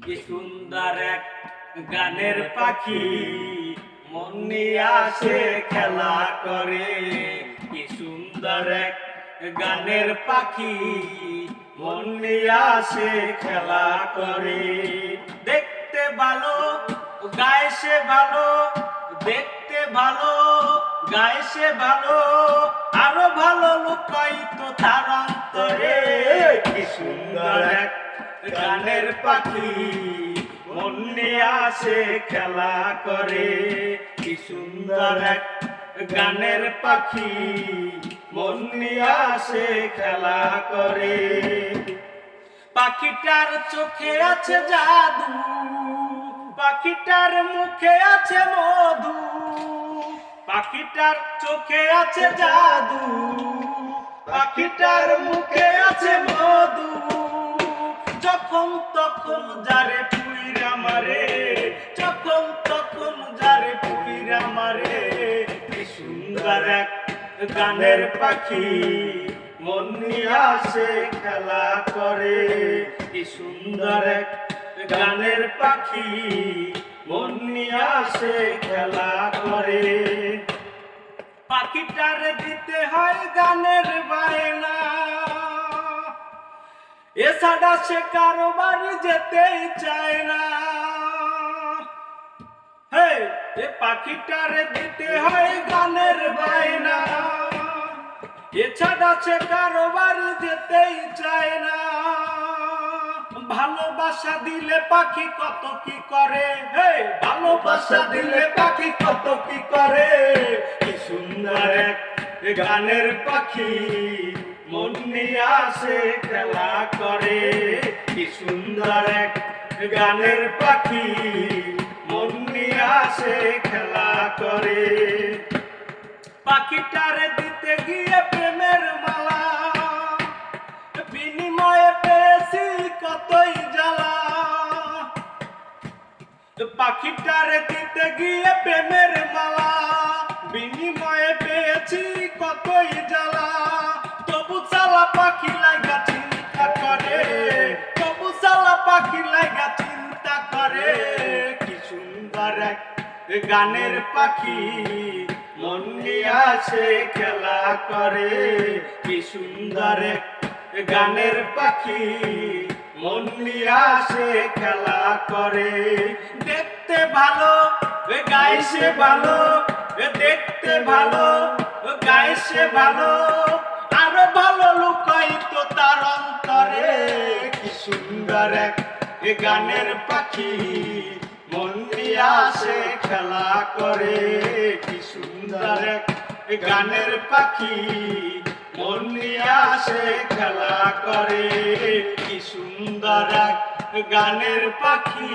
কি সুন্দর এক গানের পাখি মন নিয়ে আসে খেলা করে। কি সুন্দর এক গানের পাখি মন নিয়ে আসে খেলা করে। দেখতে ভালো গায়ে সে ভালো, দেখতে ভালো গায়ে সে ভালো, আরো ভালো লুকায়িত তার অন্তরে। কি সুন্দর এক গানের পাখি মন নিয়ে আসে খেলা করে। কি সুন্দর এক গানের পাখি মন নিয়ে আসে খেলা করে। পাখিটার চোখে আছে জাদু, পাখিটার মুখে আছে মধু, পাখিটার চোখে আছে জাদু, পাখিটার মুখে আছে মধু। যখন তখন যারে পুইরা মারে, যখন তখন যারে পুইরা মারে। কি সুন্দর এক গানের পাখি মন নিয়ে আসে খেলা করে। কি সুন্দর এক গানের পাখি মন নিয়ে আসে খেলা করে। পাখিটার দিতে হয় গানের বায়না, এছাড়া সে কারো বাড়ি যেতেই চায় না। হে এ পাখিটারে দিতে হয় গানের বায়না, এছাড়া সে কারো বাড়ি যেতেই চায় না। ভালোবাসা দিলে পাখি কত কি করে, হে ভালোবাসা দিলে পাখি কত কি করে। কি সুন্দর এক গানের পাখি মন নিয়ে আসে খেলা করে। কি সুন্দর এক গানের পাখি মন নিয়ে আসে খেলা করে। পাখিটারে দিতে গিয়ে প্রেমের মালা, বিনিময়ে পেয়েছি কতই জ্বালা। পাখিটারে দিতে গিয়ে প্রেমের মালা, বিনিময়ে পেয়েছি কতই জ্বালা। তবু চালা পাখি লাগা চিন্তা করে, তবু চালা পাখি লাগা চিন্তা করে। কি সুন্দর এক গানের পাখি মন নিয়ে আসে খেলা করে। কি সুন্দর এক গানের পাখি মন নিয়ে আসে খেলা করে। দেখতে ভালো গায়ে সে ভালো, দেখতে ভালো গায়ে সে ভালো, আরো ভালো লুকায়িত তার অন্তরে। কি সুন্দর এক গানের পাখি মন নিয়ে আসে খেলা করে। কি সুন্দর এক গানের পাখি মন নিয়ে আসে খেলা করে। কি সুন্দর এক গানের পাখি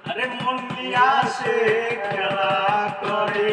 আরে মন নিয়ে আসে খেলা করে।